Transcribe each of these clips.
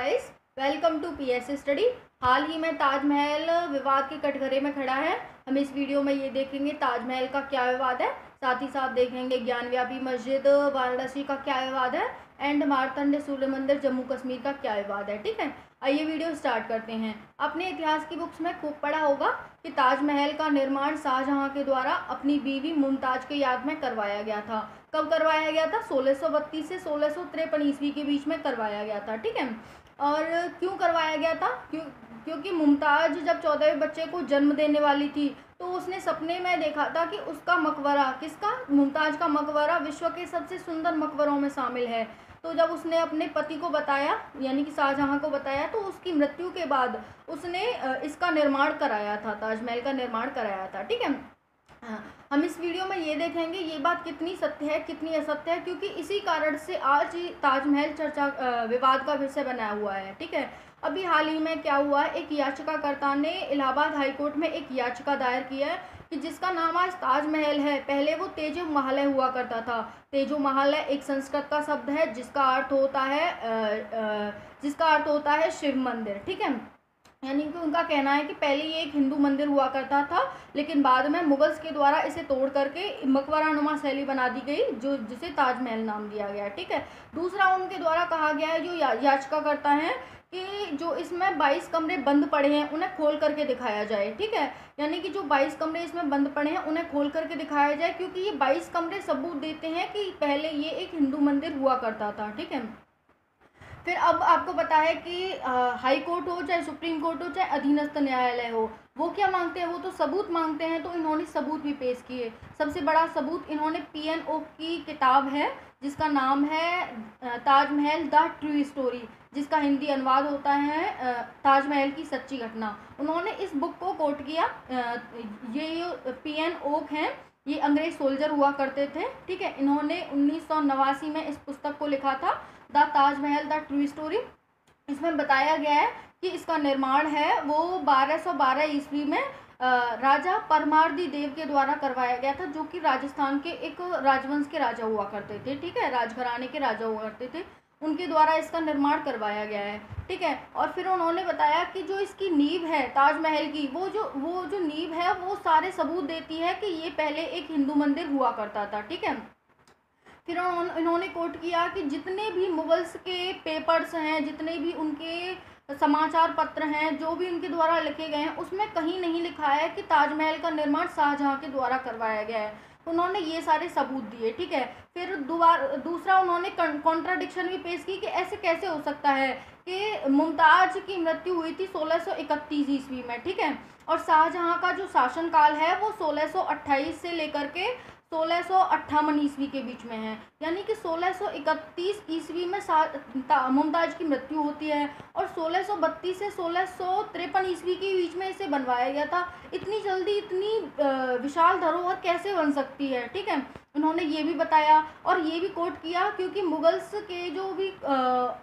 Guys, welcome to PS study. हाल ही में ताजमहल विवाद के कटघरे में खड़ा है। हम इस वीडियो में ये देखेंगे ताजमहल का क्या विवाद है, साथ ही साथ देखेंगे ज्ञानव्यापी मस्जिद वाराणसी का क्या विवाद है एंड मार्तंड सूर्य मंदिर जम्मू कश्मीर का क्या विवाद है। ठीक है, आइए वीडियो स्टार्ट करते हैं। अपने इतिहास की बुक्स में खूब पढ़ा होगा कि ताजमहल का निर्माण शाहजहां के द्वारा अपनी बीवी मुमताज के याद में करवाया गया था। कब करवाया गया था? 1632 से 1653 ईस्वी के बीच में करवाया गया था। ठीक है, और क्यों करवाया गया था? क्योंकि मुमताज जब 14वें बच्चे को जन्म देने वाली थी तो उसने सपने में देखा था कि उसका मकबरा, किसका? मुमताज का मकबरा विश्व के सबसे सुंदर मकबरों में शामिल है। तो जब उसने अपने पति को बताया, यानी कि शाहजहां को बताया, तो उसकी मृत्यु के बाद उसने इसका निर्माण कराया था, ताजमहल का निर्माण कराया था। ठीक है, हम इस वीडियो में ये देखेंगे ये बात कितनी सत्य है कितनी असत्य है, क्योंकि इसी कारण से आज ताजमहल चर्चा विवाद का विषय बना हुआ है। ठीक है, अभी हाल ही में क्या हुआ, एक याचिकाकर्ता ने इलाहाबाद हाईकोर्ट में एक याचिका दायर की है कि जिसका नाम आज ताजमहल है, पहले वो तेजो महल हुआ करता था। तेजो महल एक संस्कृत का शब्द है जिसका अर्थ होता है शिव मंदिर। ठीक है, यानी कि उनका कहना है कि पहले ये एक हिंदू मंदिर हुआ करता था, लेकिन बाद में मुगल्स के द्वारा इसे तोड़ करके मकबरानुमा शैली बना दी गई, जिसे ताजमहल नाम दिया गया। ठीक है, दूसरा उनके द्वारा कहा गया है, जो याचिका करता है कि जो इसमें 22 कमरे बंद पड़े हैं उन्हें खोल करके दिखाया जाए। ठीक है, यानी कि जो 22 कमरे इसमें बंद पड़े हैं उन्हें खोल करके दिखाया जाए, क्योंकि ये 22 कमरे सबूत देते हैं कि पहले ये एक हिंदू मंदिर हुआ करता था। ठीक है, फिर अब आपको पता है कि हाई कोर्ट हो चाहे सुप्रीम कोर्ट हो चाहे अधीनस्थ न्यायालय हो, वो क्या मांगते हैं? वो तो सबूत मांगते हैं। तो इन्होंने सबूत भी पेश किए। सबसे बड़ा सबूत इन्होंने पीएन ओक की किताब है जिसका नाम है ताजमहल द ट्रू स्टोरी, जिसका हिंदी अनुवाद होता है ताजमहल की सच्ची घटना। उन्होंने इस बुक को कोट किया। ये पीएन ओक हैं, ये अंग्रेज सोल्जर हुआ करते थे। ठीक है, इन्होंने 1989 में इस पुस्तक को लिखा था, the Taj Mahal the true story. इसमें बताया गया है कि इसका निर्माण है वो 1212 ईस्वी में राजा परमारदी देव के द्वारा करवाया गया था, जो कि राजस्थान के एक राजवंश के राजा हुआ करते थे। ठीक है, राजघराने के राजा हुआ करते थे, उनके द्वारा इसका निर्माण करवाया गया है। ठीक है, और फिर उन्होंने बताया कि जो इसकी नींव है ताजमहल की, वो जो नींव है वो सारे सबूत देती है कि ये पहले एक हिंदू मंदिर हुआ करता था। ठीक है, फिर इन्होंने कोट किया कि जितने भी मुगल्स के पेपर्स हैं, जितने भी उनके समाचार पत्र हैं, जो भी उनके द्वारा लिखे गए हैं, उसमें कहीं नहीं लिखा है कि ताजमहल का निर्माण शाहजहां के द्वारा करवाया गया है। उन्होंने ये सारे सबूत दिए। ठीक है, फिर दूसरा उन्होंने कॉन्ट्राडिक्शन भी पेश की कि ऐसे कैसे हो सकता है कि मुमताज की मृत्यु हुई थी 1631 ईस्वी में। ठीक है, और शाहजहां का जो शासनकाल है वो 1628 से लेकर के 1658 ईस्वी के बीच में है, यानी कि 1631 ईस्वी में मुमताज की मृत्यु होती है और 1632 से 1653 ईस्वी के बीच में इसे बनवाया गया था। इतनी जल्दी इतनी विशाल धरोहर कैसे बन सकती है? ठीक है, उन्होंने ये भी बताया और ये भी कोट किया, क्योंकि मुगल्स के जो भी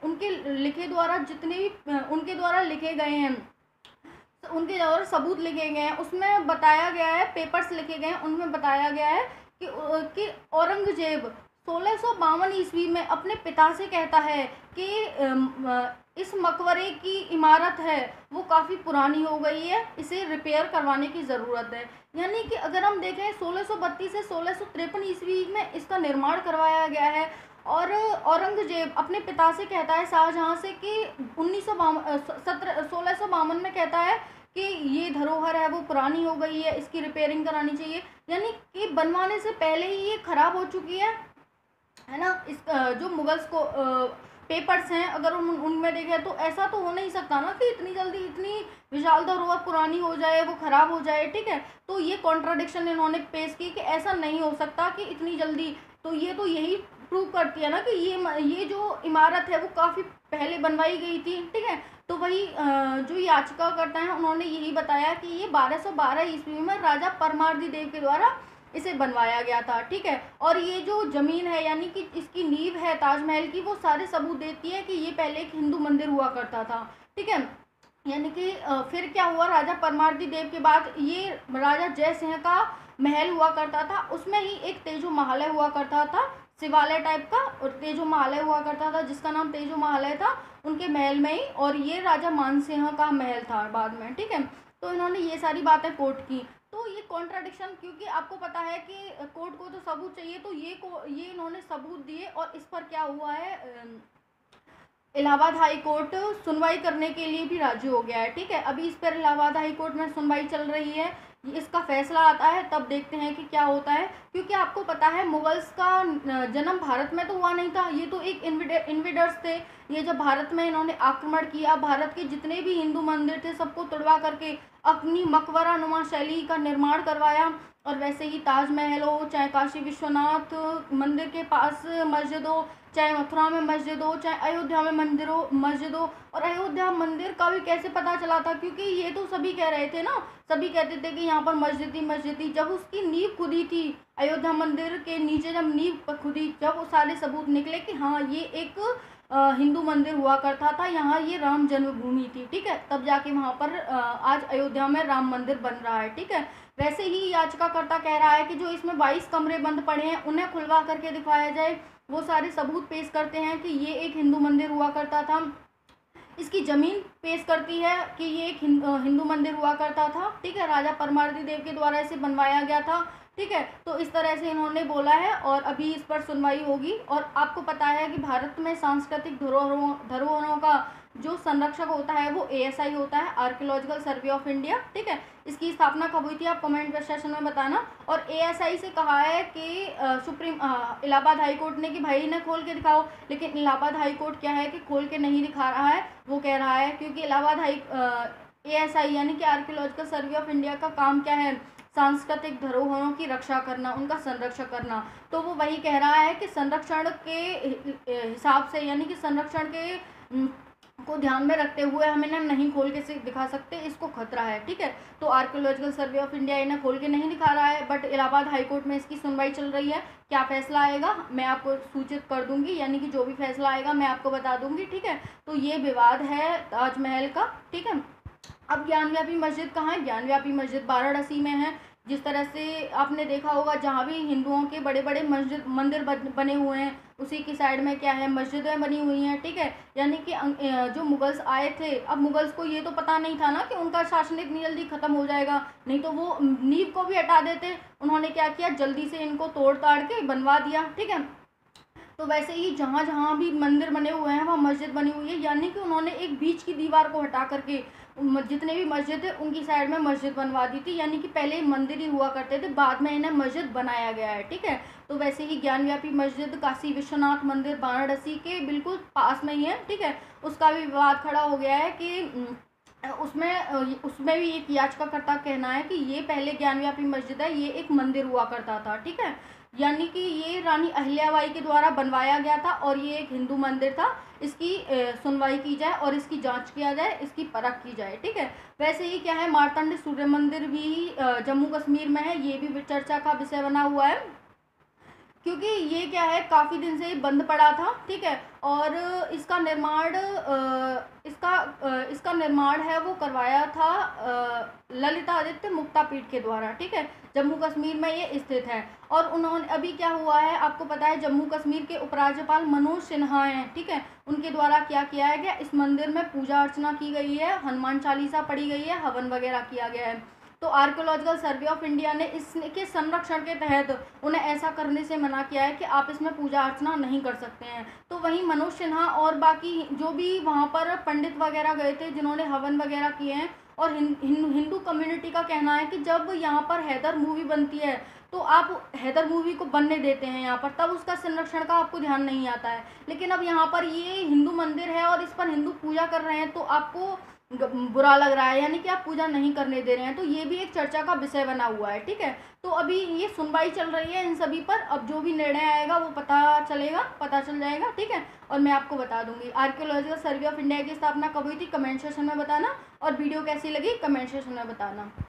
उनके लिखे द्वारा जितने भी उनके द्वारा लिखे गए हैं, उनके द्वारा सबूत लिखे गए हैं, उसमें बताया गया है, पेपर्स लिखे गए हैं, उनमें बताया गया है कि औरंगजेब 1652 ईस्वी में अपने पिता से कहता है कि इस मकबरे की इमारत है वो काफ़ी पुरानी हो गई है, इसे रिपेयर करवाने की ज़रूरत है। यानी कि अगर हम देखें 1632 से 1653 ईस्वी में इसका निर्माण करवाया गया है, और औरंगजेब अपने पिता से कहता है शाहजहां से कि 1652 में कहता है कि ये धरोहर है वो पुरानी हो गई है, इसकी रिपेयरिंग करानी चाहिए। यानी कि बनवाने से पहले ही ये खराब हो चुकी है ना। इस जो मुगल्स को पेपर्स हैं, अगर उनमें देखें तो ऐसा तो हो नहीं सकता ना कि इतनी जल्दी इतनी विशाल धरोहर पुरानी हो जाए, वो खराब हो जाए। ठीक है, तो ये कॉन्ट्राडिक्शन इन्होंने पेश की कि ऐसा नहीं हो सकता कि इतनी जल्दी। तो ये तो यही प्रूव करती है ना कि ये जो इमारत है वो काफ़ी पहले बनवाई गई थी। ठीक है, तो वही जो याचिका करता है उन्होंने यही बताया कि ये 1212 ईस्वी में राजा परमारदी देव के द्वारा इसे बनवाया गया था। ठीक है, और ये जो ज़मीन है, यानी कि इसकी नींव है ताजमहल की, वो सारे सबूत देती है कि ये पहले एक हिंदू मंदिर हुआ करता था। ठीक है, यानी कि फिर क्या हुआ, राजा परमारदी देव के बाद ये राजा जय सिंह का महल हुआ करता था, उसमें ही एक तेजो महल हुआ करता था। शिवालय टाइप का, और तेजो महालय हुआ करता था जिसका नाम तेजो महालय था उनके महल में ही, और ये राजा मानसिंह का महल था बाद में, ठीक है। तो इन्होंने ये सारी बातें कोट की। तो ये कॉन्ट्राडिक्शन, क्योंकि आपको पता है कि कोर्ट को तो सबूत चाहिए, तो ये इन्होंने सबूत दिए, और इस पर क्या हुआ है, इलाहाबाद हाई कोर्ट सुनवाई करने के लिए भी राजी हो गया है, ठीक है। अभी इस पर इलाहाबाद हाई कोर्ट में सुनवाई चल रही है, इसका फैसला आता है तब देखते हैं कि क्या होता है। क्योंकि आपको पता है मुगल्स का जन्म भारत में तो हुआ नहीं था, ये तो एक इन्वेडर्स थे। ये जब भारत में इन्होंने आक्रमण किया, भारत के जितने भी हिंदू मंदिर थे सबको तोड़वा करके अपनी मकबरा नुमा शैली का निर्माण करवाया। और वैसे ही ताजमहल हो, चाहे काशी विश्वनाथ मंदिर के पास मस्जिद हो, चाहे मथुरा में मस्जिद हो, चाहे अयोध्या में मस्जिद हो। और अयोध्या मंदिर का भी कैसे पता चला था, क्योंकि ये तो सभी कह रहे थे ना, सभी कहते थे कि यहाँ पर मस्जिद थी। जब उसकी नींव खुदी थी, अयोध्या मंदिर के नीचे जब नींव खुदी, जब वो सारे सबूत निकले कि हाँ ये एक हिंदू मंदिर हुआ करता था, यहाँ ये राम जन्मभूमि थी, ठीक है, तब जाके वहाँ पर आज अयोध्या में राम मंदिर बन रहा है, ठीक है। वैसे ही याचिकाकर्ता कह रहा है कि जो इसमें 22 कमरे बंद पड़े हैं उन्हें खुलवा करके दिखाया जाए। वो सारे सबूत पेश करते हैं कि ये एक हिंदू मंदिर हुआ करता था, इसकी ज़मीन पेश करती है कि ये एक हिंदू मंदिर हुआ करता था, ठीक है, राजा परमार्दी देव के द्वारा इसे बनवाया गया था, ठीक है। तो इस तरह से इन्होंने बोला है, और अभी इस पर सुनवाई होगी। और आपको पता है कि भारत में सांस्कृतिक धरोहरों का जो संरक्षक होता है वो ASI होता है, आर्कियोलॉजिकल सर्वे ऑफ इंडिया, ठीक है। इसकी स्थापना कब हुई थी आप कमेंट सेशन में बताना। और ASI से कहा है कि इलाहाबाद हाई कोर्ट ने कि भाई इन्हें खोल के दिखाओ, लेकिन इलाहाबाद हाई कोर्ट क्या है कि खोल के नहीं दिखा रहा है। वो कह रहा है क्योंकि इलाहाबाद ASI यानी कि आर्कियोलॉजिकल सर्वे ऑफ इंडिया का काम क्या है, सांस्कृतिक धरोहरों की रक्षा करना, उनका संरक्षण करना। तो वो वही कह रहा है कि संरक्षण के हिसाब से, यानी कि संरक्षण के को ध्यान में रखते हुए हम इन्हें नहीं खोल के दिखा सकते, इसको खतरा है, ठीक है। तो आर्कियोलॉजिकल सर्वे ऑफ इंडिया इन्हें खोल के नहीं दिखा रहा है, बट इलाहाबाद हाई कोर्ट में इसकी सुनवाई चल रही है। क्या फैसला आएगा मैं आपको सूचित कर दूंगी, यानी कि जो भी फैसला आएगा मैं आपको बता दूंगी, ठीक है। तो ये विवाद है ताजमहल का, ठीक है। अब ज्ञानव्यापी मस्जिद कहाँ है? ज्ञानव्यापी मस्जिद वाराणसी में है। जिस तरह से आपने देखा होगा जहाँ भी हिंदुओं के बड़े बड़े मंदिर बने हुए हैं उसी की साइड में क्या है, मस्जिदें बनी हुई हैं, ठीक है। यानी कि जो मुगल्स आए थे, अब मुगल्स को ये तो पता नहीं था ना कि उनका शासन इतनी जल्दी खत्म हो जाएगा, नहीं तो वो नींव को भी हटा देते। उन्होंने क्या किया, जल्दी से इनको तोड़ ताड़ के बनवा दिया, ठीक है। तो वैसे ही जहाँ जहाँ भी मंदिर बने हुए हैं वहाँ मस्जिद बनी हुई है, यानी कि उन्होंने एक बीच की दीवार को हटा करके जितने भी मस्जिद है उनकी साइड में मस्जिद बनवा दी थी। यानी कि पहले मंदिर ही हुआ करते थे, बाद में इन्हें मस्जिद बनाया गया है, ठीक है। तो वैसे ही ज्ञानव्यापी मस्जिद काशी विश्वनाथ मंदिर वाराणसी के बिल्कुल पास में ही है, ठीक है। उसका भी विवाद खड़ा हो गया है कि उसमें भी एक याचिकाकर्ता कहना है कि ये पहले ज्ञानव्यापी मस्जिद है, ये एक मंदिर हुआ करता था, ठीक है। यानी कि ये रानी अहिल्याबाई के द्वारा बनवाया गया था और ये एक हिंदू मंदिर था। इसकी सुनवाई की जाए और इसकी जांच किया जाए, इसकी परख की जाए, ठीक है। वैसे ही क्या है, मार्तंड सूर्य मंदिर भी जम्मू कश्मीर में है, ये भी चर्चा का विषय बना हुआ है, क्योंकि ये क्या है काफ़ी दिन से बंद पड़ा था, ठीक है। और इसका निर्माण है वो करवाया था ललितादित्य मुक्तापीठ के द्वारा, ठीक है। जम्मू कश्मीर में ये स्थित है। और उन्होंने अभी क्या हुआ है आपको पता है, जम्मू कश्मीर के उपराज्यपाल मनोज सिन्हा हैं, ठीक है। उनके द्वारा क्या किया गया, इस मंदिर में पूजा अर्चना की गई है, हनुमान चालीसा पढ़ी गई है, हवन वगैरह किया गया है। तो आर्कियोलॉजिकल सर्वे ऑफ इंडिया ने इसके संरक्षण के तहत उन्हें ऐसा करने से मना किया है कि आप इसमें पूजा अर्चना नहीं कर सकते हैं। तो वहीं मनोज सिन्हा और बाकी जो भी वहाँ पर पंडित वगैरह गए थे जिन्होंने हवन वगैरह किए हैं, और हिंदू कम्युनिटी का कहना है कि जब यहाँ पर हैदर मूवी बनती है तो आप हैदर मूवी को बनने देते हैं यहाँ पर, तब उसका संरक्षण का आपको ध्यान नहीं आता है। लेकिन अब यहाँ पर ये हिंदू मंदिर है और इस पर हिंदू पूजा कर रहे हैं तो आपको बुरा लग रहा है, यानी कि आप पूजा नहीं करने दे रहे हैं। तो ये भी एक चर्चा का विषय बना हुआ है, ठीक है। तो अभी ये सुनवाई चल रही है इन सभी पर, अब जो भी निर्णय आएगा वो पता चल जाएगा, ठीक है। और मैं आपको बता दूंगी। आर्कियोलॉजिकल सर्वे ऑफ इंडिया की स्थापना कब हुई थी कमेंट सेक्शन में बताना, और वीडियो कैसी लगी कमेंट सेक्शन में बताना।